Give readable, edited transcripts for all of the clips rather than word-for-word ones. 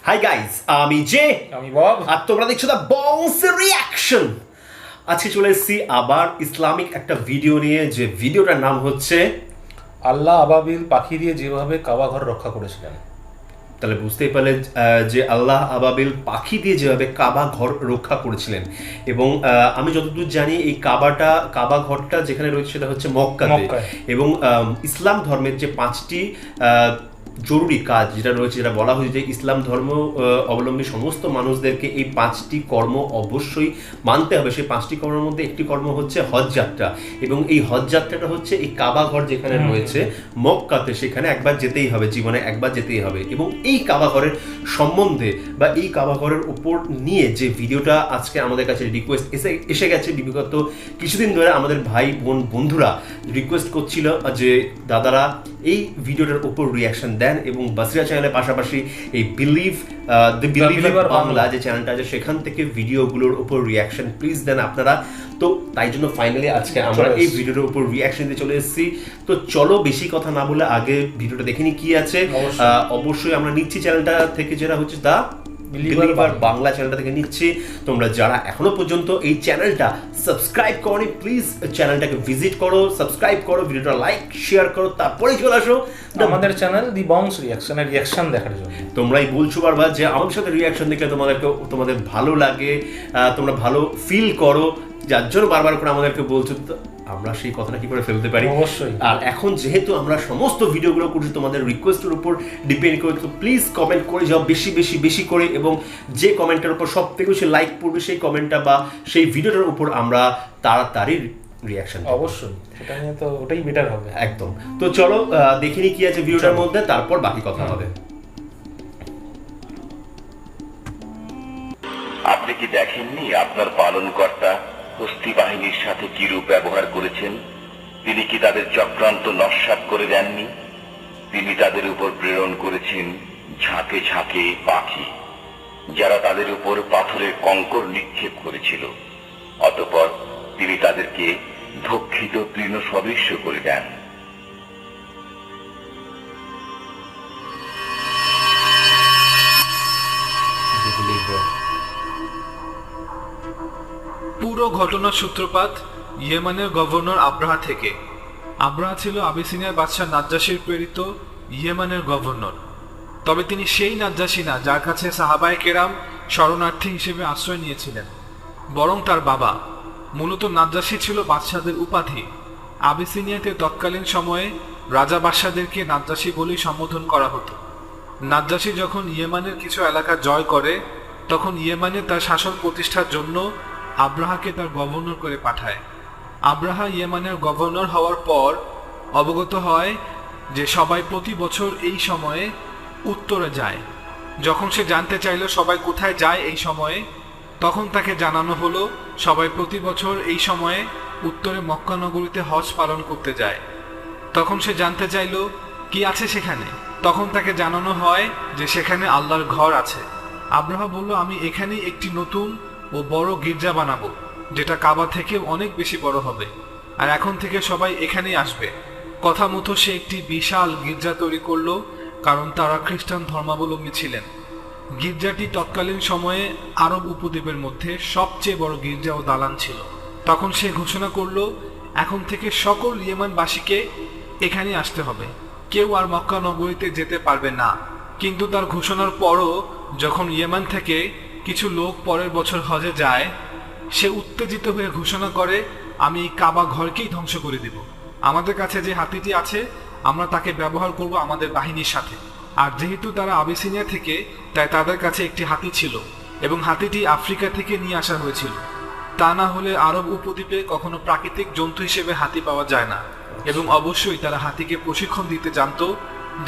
Hi guys, আমি J, আমি Bob, আর তোমরা দেখছো দ্য বংস রিয়াকশন। আজকে চলে এসেছি আবার ইসলামিক একটা ভিডিও নিয়ে, যে ভিডিওটার নাম হচ্ছে আল্লাহ আবাবিল পাখি দিয়ে যেভাবে কাবা ঘর রক্ষা করেছিলেন। তাহলে বুঝতেই পারলে যে আল্লাহ আবাবিল পাখি দিয়ে যেভাবে কাবা ঘর রক্ষা করেছিলেন। এবং আমি যতদূর জানি এই কাবা ঘরটা যেখানে রয়েছে সেটা হচ্ছে মক্কাতে। এবং ইসলাম ধর্মের যে 5টি জরুরি কাজ যেটা রয়েছে, যেটা বলা হয়েছে যে ইসলাম ধর্ম অবলম্বী সমস্ত মানুষদেরকে এই 5টি কর্ম অবশ্যই মানতে হবে। সেই 5টি কর্মের মধ্যে একটি কর্ম হচ্ছে হজ যাত্রা, এবং এই হজ যাত্রাটা হচ্ছে এই কাবা ঘর যেখানে রয়েছে মক্কাতে, সেখানে একবার যেতেই হবে, জীবনে একবার যেতেই হবে। এবং এই কাবা ঘরের সম্বন্ধে বা এই কাবা ঘরের উপর নিয়ে যে ভিডিওটা আজকে আমাদের কাছে রিকোয়েস্ট এসে গেছে, বিগত কিছুদিন ধরে আমাদের ভাই বোন বন্ধুরা রিকোয়েস্ট করছিল যে দাদারা এই ভিডিওটার উপর রিয়াকশন দেন, এবং বাসরিয়া চ্যানেলের পাশাপাশি এই দ্য বিলিভার বাংলা যে চ্যানেলটা আছে সেখান থেকে ভিডিওগুলোর উপর রিয়াকশন প্লিজ দেন আপনারা। তো তাই জন্য ফাইনালি আজকে আমরা এই ভিডিওর উপর রিয়াকশন দিয়ে চলে এসেছি। তো চলো বেশি কথা না বলে আগে ভিডিওটা দেখে নি কি আছে। অবশ্যই আমরা নিচ্ছি চ্যানেলটা থেকে, যেটা হচ্ছে দা বিলিভার বাংলা চ্যানেলটা থেকে নিচ্ছি। তোমরা যারা এখনো পর্যন্ত এই চ্যানেলটা সাবস্ক্রাইব করোনি, প্লিজ চ্যানেলটাকে ভিজিট করো, সাবস্ক্রাইব করো, ভিডিওটা লাইক শেয়ার করো, তারপরে চলে আসো আমাদের চ্যানেল দি বংস রিয়াকশনের রিয়াকশন দেখার জন্য। তোমরাই বলছো বারবার যে আমাদের সাথে রিয়াকশন দেখলে তোমাদের ভালো লাগে, তোমরা ভালো ফিল করো, যার জন্য বারবার করে আমাদেরকে বলছো। আমরা সেই কথাটা কি করে ফেলতে পারি? অবশ্যই। আর এখন যেহেতু আমরা সমস্ত ভিডিওগুলো করছি তোমাদের রিকোয়েস্টের উপর ডিপেন্ড করে, তো প্লিজ কমেন্ট করে যাও বেশি বেশি বেশি করে, এবং যে কমেন্টের উপর সব থেকে বেশি লাইক পড়বে সেই কমেন্টটা বা সেই ভিডিওটার উপর আমরা তাড়াতাড়ি রিয়াকশন। অবশ্যই, সেটা নিয়ে তো ওটাই বেটার হবে। একদম। তো চলো দেখিনি কি আছে ভিডিওটার মধ্যে, তারপর বাকি কথা হবে। আপনি কি দেখেননি আপনার পালনকর্তা হস্তি বাহিনীর সাথে কিরূপ ব্যবহার করেছেন? তিনি কি তাদের চক্রান্ত নস্যাৎ করে দেননি? তিনি তাদের উপর প্রেরণ করেছেন ঝাঁকে ঝাঁকে পাখি, যারা তাদের উপর পাথরের কঙ্কর নিক্ষেপ করেছিল। অতঃপর তিনি তাদেরকে ভক্ষিত তৃণ সদৃশ্য করে দেন। পুরো ঘটনার সূত্রপাত ইয়েমেনের গভর্নর আব্রাহা থেকে। আব্রাহা ছিল আবিসিনিয়ার বাদশাহ নাজ্জাশীর প্রেরিত ইয়েমেনের গভর্নর। তবে তিনি সেই নাজ্জাশী না যার কাছে সাহাবায়ে কেরাম শরণার্থী হিসেবে আশ্রয় নিয়েছিলেন, বরং তার বাবা। মূলত নাজ্জাশী ছিল বাদশাদের উপাধি। আবিসিনিয়াতে তৎকালীন সময়ে রাজা বাদশাদেরকে নাজ্জাশী বলেই সম্বোধন করা হতো। নাজ্জাশী যখন ইয়েমেনের কিছু এলাকা জয় করে, তখন ইয়েমেনে তার শাসন প্রতিষ্ঠার জন্য আব্রাহাকে তার গভর্নর করে পাঠায়। আব্রাহা ইয়েমেনের গভর্নর হওয়ার পর অবগত হয় যে সবাই প্রতি বছর এই সময়ে উত্তরে যায়। যখন সে জানতে চাইল সবাই কোথায় যায় এই সময়ে, তখন তাকে জানানো হলো সবাই প্রতি বছর এই সময়ে উত্তরে মক্কা নগরীতে হজ পালন করতে যায়। তখন সে জানতে চাইল কি আছে সেখানে, তখন তাকে জানানো হয় যে সেখানে আল্লাহর ঘর আছে। আব্রাহা বলল, আমি এখানেই একটি নতুন ও বড় গির্জা বানাবো, যেটা কাবা থেকে অনেক বেশি বড় হবে, আর এখন থেকে সবাই এখানেই আসবে। কথা মতো সে একটি বিশাল গির্জা তৈরি করলো, কারণ তারা খ্রিস্টান ধর্মাবলম্বী ছিলেন। গির্জাটি তৎকালীন সময়ে আরব উপদ্বীপের মধ্যে সবচেয়ে বড় গির্জা ও দালান ছিল। তখন সে ঘোষণা করলো, এখন থেকে সকল ইয়েমেনবাসীকে এখানে আসতে হবে, কেউ আর মক্কা নগরীতে যেতে পারবে না। কিন্তু তার ঘোষণার পরও যখন ইয়েমেন থেকে কিছু লোক পরের বছর হজে যায়, সে উত্তেজিত হয়ে ঘোষণা করে, আমি এই কাবা ঘরকেই ধ্বংস করে দিব। আমাদের কাছে যে হাতিটি আছে আমরা তাকে ব্যবহার করব আমাদের বাহিনীর সাথে। আর যেহেতু তারা আবিসিনিয়া থেকে, তাই তাদের কাছে একটি হাতি ছিল, এবং হাতিটি আফ্রিকা থেকে নিয়ে আসা হয়েছিল। তা না হলে আরব উপদ্বীপে কখনো প্রাকৃতিক জন্তু হিসেবে হাতি পাওয়া যায় না। এবং অবশ্যই তারা হাতিকে প্রশিক্ষণ দিতে জানতো,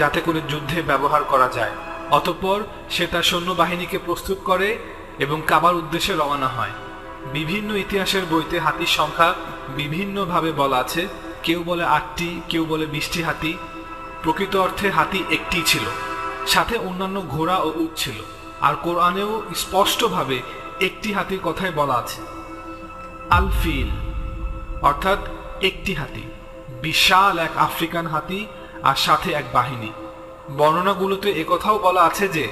যাতে করে যুদ্ধে ব্যবহার করা যায়। অতঃপর সে তার সৈন্যবাহিনীকে প্রস্তুত করে এবং কাবার উদ্দেশ্যে রওনা হয়। বিভিন্ন ইতিহাসের বইতে হাতির সংখ্যা বিভিন্নভাবে বলা আছে। কেউ বলে 8টি, কেউ বলে 20টি হাতি। প্রকৃত অর্থে হাতি একটি ছিল, সাথে অন্যান্য ঘোড়া ও উট ছিল। আর কোরআনেও স্পষ্টভাবে একটি হাতির কথাই বলা আছে, আল ফিল, অর্থাৎ একটি হাতি, বিশাল এক আফ্রিকান হাতি আর সাথে এক বাহিনী। বর্ণনাগুলোতে একথাও বলা আছে যে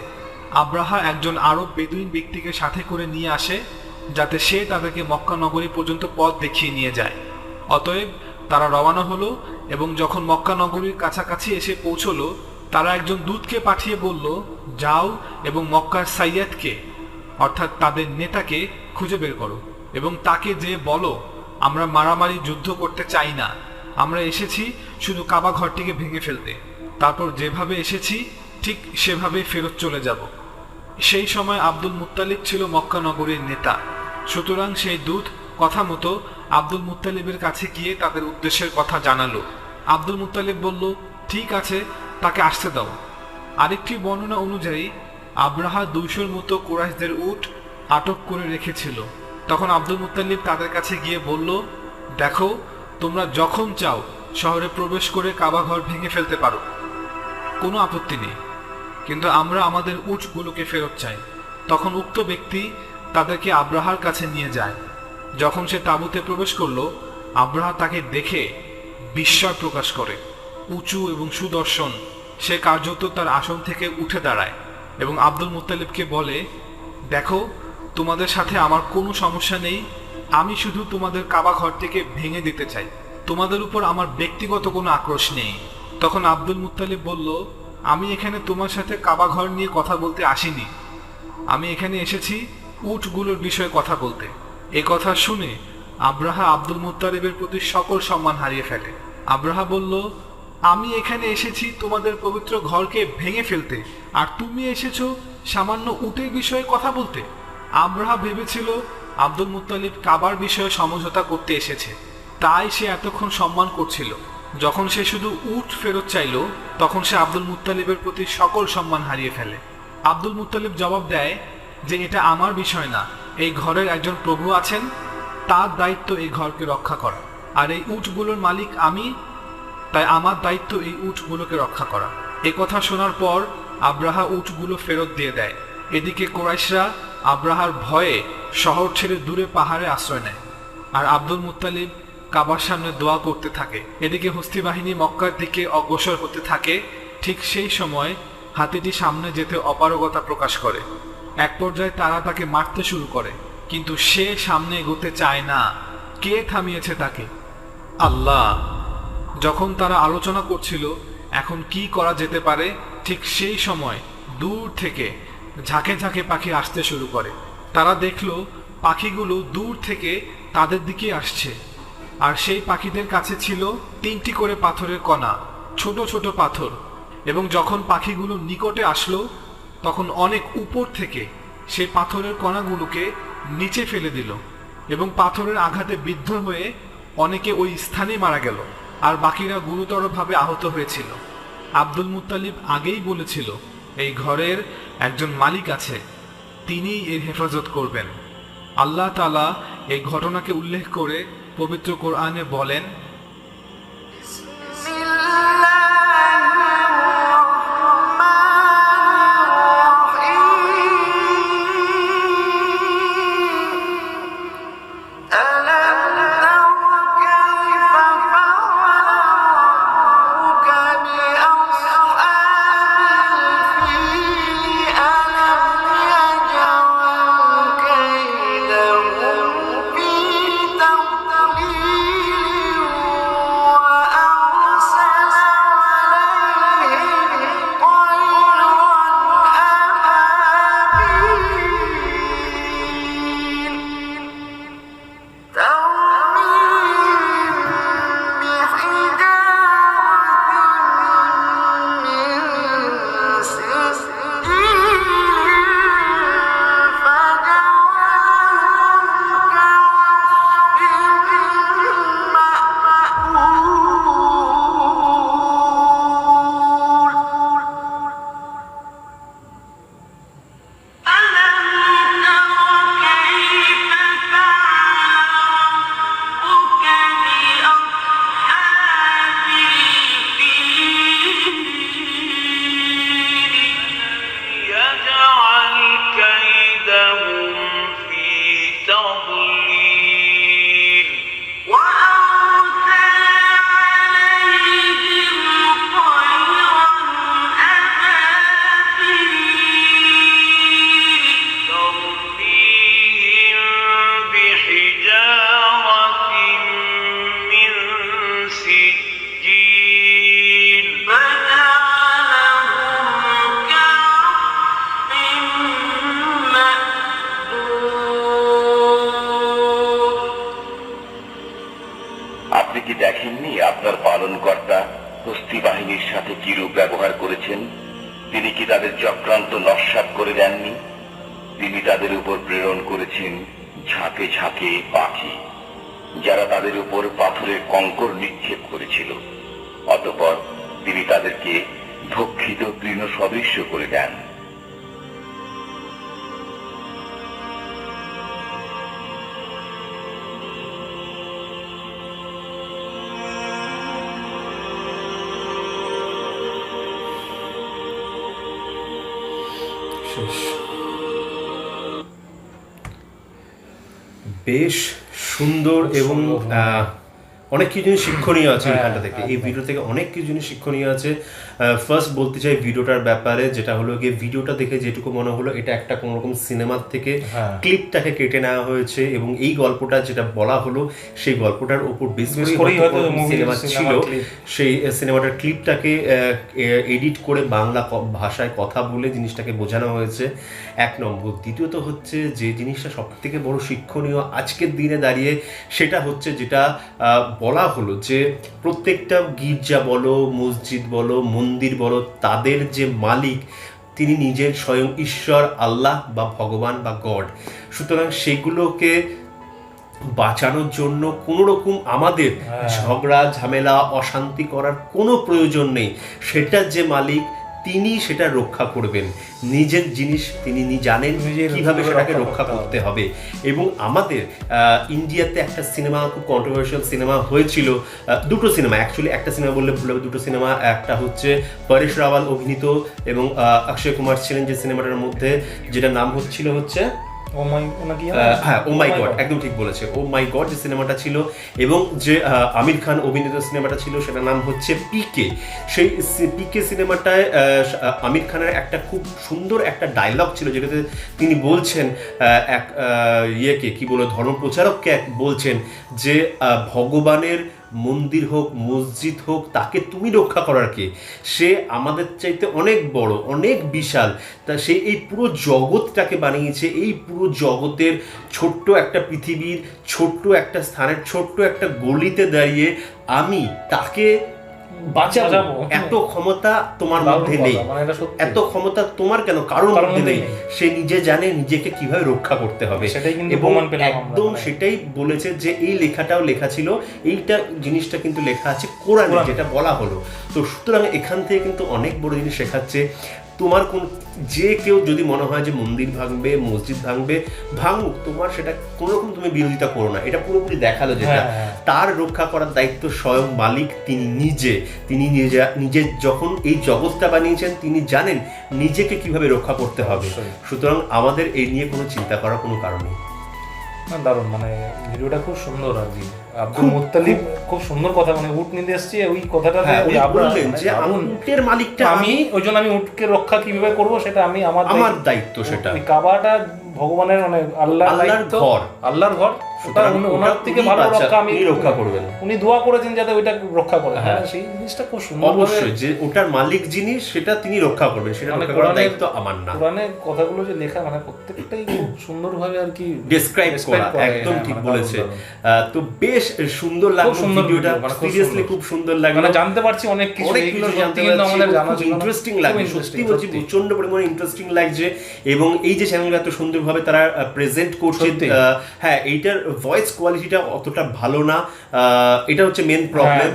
আব্রাহা একজন আরব বেদুইন ব্যক্তিকে সাথে করে নিয়ে আসে, যাতে সে তাদেরকে মক্কা নগরী পর্যন্ত পথ দেখিয়ে নিয়ে যায়। অতএব তারা রওনা হলো এবং যখন মক্কা নগরীর কাছাকাছি এসে পৌঁছলো, তারা একজন দূতকে পাঠিয়ে বলল, যাও এবং মক্কার সাইয়্যদকে অর্থাৎ তাদের নেতাকে খুঁজে বের করো এবং তাকে যে বলো, আমরা মারামারি যুদ্ধ করতে চাই না, আমরা এসেছি শুধু কাবা ঘরটিকে ভেঙে ফেলতে, তারপর যেভাবে এসেছি ঠিক সেভাবে ফেরত চলে যাব। সেই সময় আব্দুল মুত্তালিব ছিল মক্কা নগরীর নেতা, সুতরাং সেই দূত কথা মতো আব্দুল মুত্তালিবের কাছে গিয়ে তাদের উদ্দেশ্যের কথা জানালো। আব্দুল মুত্তালিব বলল, ঠিক আছে, তাকে আসতে দাও। আরেকটি বর্ণনা অনুযায়ী আব্রাহা 200-র মতো কুরাইশদের উট আটক করে রেখেছিল। তখন আব্দুল মুত্তালিব তাদের কাছে গিয়ে বলল, দেখো, তোমরা যখন চাও শহরে প্রবেশ করে কাবা ঘর ভেঙে ফেলতে পারো, কোনো আপত্তি নেই, কিন্তু আমরা আমাদের উটগুলোকে ফেরত চাই। তখন উক্ত ব্যক্তি তাদেরকে আব্রাহার কাছে নিয়ে যায়। যখন সে তাঁবুতে প্রবেশ করলো, আব্রাহা তাকে দেখে বিস্ময় প্রকাশ করে। উঁচু এবং সুদর্শন, সে কার্যত তার আসন থেকে উঠে দাঁড়ায় এবং আব্দুল মুত্তালিবকে বলে, দেখো, তোমাদের সাথে আমার কোনো সমস্যা নেই, আমি শুধু তোমাদের কাবা ঘরটিকে ভেঙে দিতে চাই, তোমাদের উপর আমার ব্যক্তিগত কোনো আক্রোশ নেই। তখন আব্দুল মুত্তালিব বলল, আমি এখানে তোমার সাথে কাবা ঘর নিয়ে কথা বলতে আসিনি, আমি এখানে এসেছি উটগুলোর বিষয়ে কথা বলতে। এ কথা শুনে আব্রাহা আব্দুল মুত্তালিবের প্রতি সকল সম্মান হারিয়ে ফেলে। আব্রাহা বলল, আমি এখানে এসেছি তোমাদের পবিত্র ঘরকে ভেঙে ফেলতে, আর তুমি এসেছো সামান্য উটের বিষয়ে কথা বলতে। আব্রাহা ভেবেছিল আব্দুল মুত্তালিব কাবার বিষয়ে সমঝোতা করতে এসেছে, তাই সে এতক্ষণ সম্মান করছিল। যখন সে শুধু উট ফেরত চাইল, তখন সে আব্দুল মুত্তালিবের প্রতি সকল সম্মান হারিয়ে ফেলে। আব্দুল মুত্তালিব জবাব দেয় যে এটা আমার বিষয় না, এই ঘরের একজন প্রভু আছেন, তার দায়িত্ব এই ঘরকে রক্ষা করা, আর এই উটগুলোর মালিক আমি, তাই আমার দায়িত্ব এই উটগুলোকে রক্ষা করা। এ কথা শোনার পর আব্রাহা উটগুলো ফেরত দিয়ে দেয়। এদিকে কুরাইশরা আব্রাহার ভয়ে শহর ছেড়ে দূরে পাহাড়ে আশ্রয় নেয়, আর আব্দুল মুত্তালিব কাবার সামনে দোয়া করতে থাকে। এদিকে হস্তি বাহিনী মক্কার দিকে অগ্রসর হতে থাকে। ঠিক সেই সময় হাতিটি সামনে যেতে অপারগতা প্রকাশ করে। এক পর্যায়ে তারা তাকে মারতে শুরু করে, কিন্তু সে সামনে এগোতে চায় না। কে থামিয়েছে তাকে? আল্লাহ। যখন তারা আলোচনা করছিল এখন কি করা যেতে পারে, ঠিক সেই সময় দূর থেকে ঝাঁকে ঝাঁকে পাখি আসতে শুরু করে। তারা দেখল পাখিগুলো দূর থেকে তাদের দিকে আসছে, আর সেই পাখিদের কাছে ছিল 3টি করে পাথরের কণা, ছোট ছোট পাথর। এবং যখন পাখিগুলো নিকটে আসলো, তখন অনেক উপর থেকে সেই পাথরের কণাগুলোকে নিচে ফেলে দিল এবং পাথরের আঘাতে বিদ্ধ হয়ে অনেকে ওই স্থানেই মারা গেল, আর বাকিরা গুরুতরভাবে আহত হয়েছিল। আব্দুল মুত্তালিব আগেই বলেছিল এই ঘরের একজন মালিক আছে, তিনিই এর হেফাজত করবেন। আল্লাহ তাআলা এই ঘটনাকে উল্লেখ করে পবিত্র কোরআনে বলেন, কি দেখেননি আপনার পালনকর্তা হস্তি বাহিনীর সাথে কিরূপ ব্যবহার করেছেন? তিনি কি তাদের চক্রান্ত নস্যাৎ করে দেননি? তিনি তাদের উপর প্রেরণ করেছেন ঝাঁকে ঝাঁকে পাখি, যারা তাদের উপর পাথরের কঙ্কর নিক্ষেপ করেছিল। অতঃপর তিনি তাদেরকে ভক্ষিত তৃণ সদৃশ্য করে দেন। বেশ সুন্দর এবং অনেক কিছু জিনিস শিক্ষণীয় আছে এখানটা থেকে, এই ভিডিও থেকে অনেক কিছু জিনিস শিক্ষণীয় আছে। ফার্স্ট বলতে চাই ভিডিওটার ব্যাপারে, যেটা হলো গিয়ে ভিডিওটা দেখে যেটুকু মনে হলো এটা একটা কোনো রকম সিনেমার থেকে ক্লিপটাকে কেটে নেওয়া হয়েছে, এবং এই গল্পটা যেটা বলা হলো সেই গল্পটার উপর বেস করেই হয়তো সিনেমা ছিল, সেই সিনেমাটার ক্লিপটাকে এডিট করে বাংলা ভাষায় কথা বলে জিনিসটাকে বোঝানো হয়েছে, এক নম্বর। দ্বিতীয়ত হচ্ছে যে জিনিসটা সব থেকে বড় শিক্ষণীয় আজকের দিনে দাঁড়িয়ে, সেটা হচ্ছে যেটা বলা হলো যে প্রত্যেকটা গির্জা বলো, মসজিদ বলো, মন্দির বলো, তাদের যে মালিক তিনি নিজের স্বয়ং ঈশ্বর, আল্লাহ বা ভগবান বা গড। সুতরাং সেগুলোকে বাঁচানোর জন্য কোনো রকম আমাদের ঝগড়া ঝামেলা অশান্তি করার কোনো প্রয়োজন নেই। সেটা যে মালিক তিনি সেটা রক্ষা করবেন, নিজের জিনিস তিনি জানেন কিভাবে সেটাকে রক্ষা করতে হবে। এবং আমাদের ইন্ডিয়াতে একটা সিনেমা, খুব কন্ট্রোভার্সিয়াল সিনেমা হয়েছিল, দুটো সিনেমা অ্যাকচুয়ালি, একটা সিনেমা বললে ভুল হবে, দুটো সিনেমা। একটা হচ্ছে পরেশ রাওয়াল অভিনীত এবং অক্ষয় কুমার ছিলেন যে সিনেমাটার মধ্যে, যেটা নাম হচ্ছে হ্যাঁ ও মাই গড, একদম ঠিক বলেছে, ও মাই গড যে সিনেমাটা ছিল। এবং যে আমির খান অভিনীত সিনেমাটা ছিল সেটার নাম হচ্ছে পিকে। সেই পিকে সিনেমাটায় আমির খানের একটা খুব সুন্দর একটা ডায়লগ ছিল, যেটাতে তিনি বলছেন এক ইয়েকে কি বলে ধর্মপ্রচারককে বলছেন যে ভগবানের মন্দির হোক, মসজিদ হোক, তাকে তুমি রক্ষা করার কে? সে আমাদের চাইতে অনেক বড়, অনেক বিশাল। তা সে এই পুরো জগৎটাকে বানিয়েছে, এই পুরো জগতের ছোট্ট একটা পৃথিবীর ছোট্ট একটা স্থানের ছোট্ট একটা গলিতে দাঁড়িয়ে আমি তাকে বাঁচাবো, এত ক্ষমতা তোমার মধ্যে নেই, এত ক্ষমতা তোমার কেন, কারোর মধ্যে নেই। সে নিজে জানে নিজেকে কিভাবে রক্ষা করতে হবে, এবং একদম সেটাই বলেছে যে এই লেখাটাও লেখা ছিল, এইটা জিনিসটা কিন্তু লেখা আছে কোরআনে, যেটা বলা হলো। তো সুতরাং এখান থেকে কিন্তু অনেক বড় জিনিস শেখাচ্ছে। তোমার যে কেউ যদি মনে হয় যে মন্দির ভাঙবে, মসজিদ ভাঙবে, ভাঙুক, তোমার সেটা কোনো রকম তুমি বিরোধিতা করো না। এটা পুরোপুরি দেখালো যেটা তার রক্ষা করার দায়িত্ব স্বয়ং মালিক তিনি নিজে যখন এই জগৎটা বানিয়েছেন তিনি জানেন নিজেকে কিভাবে রক্ষা করতে হবে। সুতরাং আমাদের এই নিয়ে কোনো চিন্তা করার কোনো কারণ নেই। দারুণ, মানে ভিডিওটা খুব সুন্দর আর কি। আব্দুল মুত্তালিব খুব সুন্দর কথা, মানে উট নিতে এসছে ওই কথাটাতে বললেন যে উটের মালিকটা আমি, ওই জন্য আমি উটকে রক্ষা কিভাবে করব সেটা আমি আমার দায়িত্ব। সেটা কাবাটা ভগবানের মানে আল্লাহর ঘর, ওনার থেকে ভালো রক্ষা আমি রক্ষা করবেন, উনি দোয়া করেছেন যাতে ওইটা রক্ষা করে। হ্যাঁ, সেই জিনিসটা খুব সুন্দর, অবশ্যই যে ওটার মালিক যিনি সেটা তিনি রক্ষা করবেন, সেটা রক্ষা করার দায়িত্ব আমার না। কোরআনের কথাগুলো যে লেখা, মানে প্রত্যেকটাই খুব সুন্দরভাবে আর কি ডেসক্রাইব করা, একদম ঠিক বলেছে। তো বেশ সুন্দর লাগলো ভিডিওটা, সিরিয়াসলি খুব সুন্দর লাগলো, মানে জানতে পারছি অনেক কিছু, এগুলো জানতে পারছি, আমাদের জানা ইন্টারেস্টিং লাগছে, সত্যি বলছি প্রচন্ড পরিমাণে ইন্টারেস্টিং লাগছে। এবং এই যে চ্যানেলটা এত সুন্দরভাবে তারা প্রেজেন্ট করছে, হ্যাঁ এইটার ভয়েস কোয়ালিটিটা অতটা ভালো না, এটা হচ্ছে মেন প্রবলেম।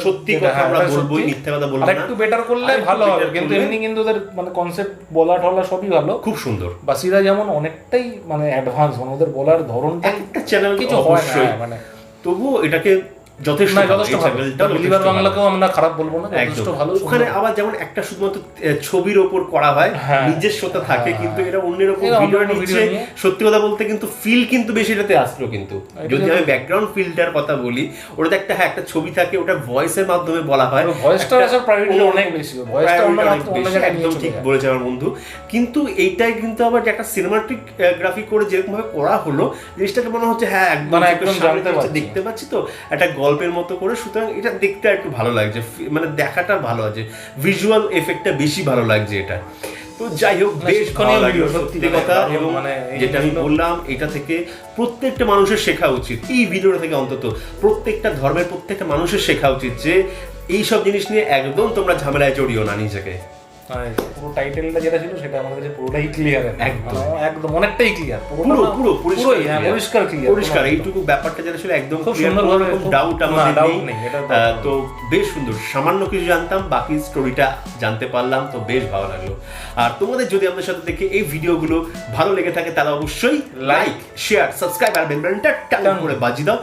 সত্যি কথা আমরা বলবোই, মিথ্যা কথা বলবো না, একটু বেটার করলে ভালো হবে। কিন্তু এমনি কিন্তু ওদের মানে কনসেপ্ট বলা টলা সবই ভালো, খুব সুন্দর। বাসিরা যেমন অনেকটাই মানে অ্যাডভান্স, মানে ওদের বলার ধরনটা একটা চ্যানেল কিছু হয় না, মানে তবুও এটাকে যথেষ্ট বাংলাকেও আমরা খারাপ বলবো না, যথেষ্ট ভালো। ওখানে আবার যেমন একটা শুধুমাত্র ছবির ওপর করা হয়, নিজস্বতা থাকে, কিন্তু এটা অন্যের ওপর ভিডিও নিচ্ছে। সত্যি কথা বলতে কিন্তু ফিল কিন্তু বেশি এটাতে আসলো, কিন্তু যদি আমি ব্যাকগ্রাউন্ড ফিলটার কথা বলি, ওটাতে একটা একটা ছবি থাকে, ওটা ভয়েসের মাধ্যমে বলা হয়, ভয়েসটা প্রাইভেটলি অনেক বেশি, ভয়েসটা একদম ঠিক বলেছে আমার বন্ধু। কিন্তু এইটাই কিন্তু আবার একটা সিনেমাটিক গ্রাফি করে যেরকম ভাবে করা হলো, জিনিসটাকে মনে হচ্ছে হ্যাঁ একদম দেখতে পাচ্ছি তো একটা গল্পের মতো করে। সুতরাং এটা দেখতে একটু ভালো লাগছে, মানে দেখাটা ভালো আছে, ভিজুয়াল এফেক্টটা বেশি ভালো লাগছে এটা। তো যাই হোক বেশ ভালো লাগলো সত্যি কথা, এবং মানে যেটা আমি বললাম এটা থেকে প্রত্যেকটা মানুষের শেখা উচিত, এই ভিডিওটা থেকে অন্তত প্রত্যেকটা ধর্মের প্রত্যেকটা মানুষের শেখা উচিত যে এইসব জিনিস নিয়ে একদম তোমরা ঝামেলায় জড়িও না নিজেকে। পুরো টাইটেলটা যেটা ছিল সেটা আমাদের কাছে পুরোটাই ক্লিয়ার, একদম অনেকটাই ক্লিয়ার, পুরো পরিষ্কার ক্লিয়ার, পরিষ্কার এইটুকু ব্যাপারটা যেটা ছিল একদম খুব সুন্দরভাবে, ডাউট আমাদের নেই। নেই, তো বেশ সুন্দর, সামান্য কিছু জানতাম, বাকি স্টোরিটা জানতে পারলাম, তো বেশ ভালো লাগলো। আর তোমাদের যদি আমাদের সাথে দেখে এই ভিডিওগুলো ভালো লেগে থাকে তাহলে অবশ্যই লাইক, শেয়ার, সাবস্ক্রাইব আর বেল বাটনটা টান করে বাজিয়ে দাও।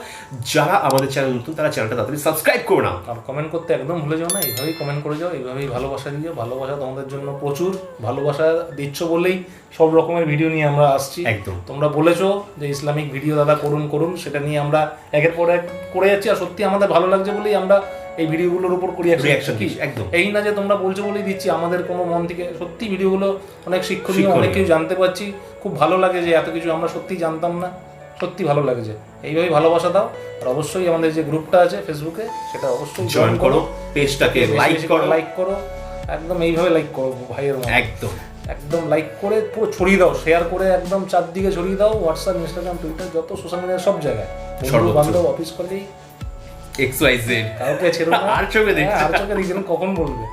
যারা আমাদের চ্যানেল নতুন তারা চ্যানেলটা তাড়াতাড়ি সাবস্ক্রাইব করে নাও। আর কমেন্ট করতে একদম ভুলে যাও না, এইভাবেই কমেন্ট করে যাও, এইভাবেই ভালোবাসা দিও। ভালোবাসা তোমাদের জন্য প্রচুর, ভালোবাসা দিচ্ছ বলেই সব রকমের ভিডিও নিয়ে আমরা আসছি। একদম তোমরা বলেছো যে ইসলামিক ভিডিও দাদা করুন, সেটা নিয়ে আমরা একের পর এক করে যাচ্ছি, আর সত্যি আমাদের ভালো লাগছে বলেই আমরা এই ভিডিওগুলোর উপর রিঅ্যাকশন দিচ্ছি। একদম এই না যে তোমরা বলছো বলেই দিচ্ছি, আমাদের কোনো মন থেকে সত্যি ভিডিওগুলো অনেক শিক্ষণীয়, অনেক কিছু জানতে পারছি, খুব ভালো লাগে যে এত কিছু আমরা সত্যি জানতাম না, সত্যি ভালো লাগছে। এইভাবেই ভালোবাসা দাও, আর অবশ্যই আমাদের যে গ্রুপটা আছে ফেসবুকে সেটা অবশ্যই জয়েন করো, পেজটাকে লাইক করো, একদম এইভাবে লাইক করো ভাইয়ের মতো, একদম লাইক করে পুরো ছড়িয়ে দাও, শেয়ার করে একদম চারদিকে ছড়িয়ে দাও, হোয়াটসঅ্যাপ, ইনস্টাগ্রাম, টুইটার, যত সোশ্যাল মিডিয়া সব জায়গায়, বন্ধু বান্ধব, অফিস কলেই, XYZ কাউকে ছেড়ো না। আর চোখে দেখো, আর চোখে দেখো, কখন বলবে,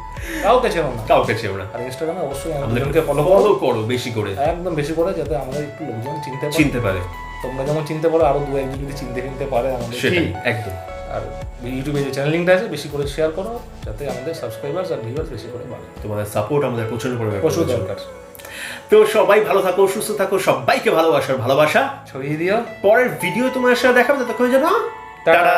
কাউকে ছেড়ো না। আর ইনস্টাগ্রামে অবশ্যই আমাদেরকে ফলো করো বেশি করে, একদম বেশি করে, যাতে আমাদের একটু লোকজন চিনতে পারে। তোমরা যেমন চিনতে পারো, আরো দু একজন যদি চিনতে পারে আমাদের, সেটাই একদম। আর ইউটিউবে যে চ্যানেল লিঙ্কটা আছে বেশি করে শেয়ার করো, যাতে আমাদের সাবস্ক্রাইবার্স আর ভিউয়ার্স বেশি করে বাড়ে। তোমাদের সাপোর্ট আমাদের প্রচুর দরকার। তো সবাই ভালো থাকো, সুস্থ থাকো, সবাইকে ভালোবাসা ছড়িয়ে দিও। পরের ভিডিও তোমার সাথে দেখাবো, ততক্ষণ জানো টাটা।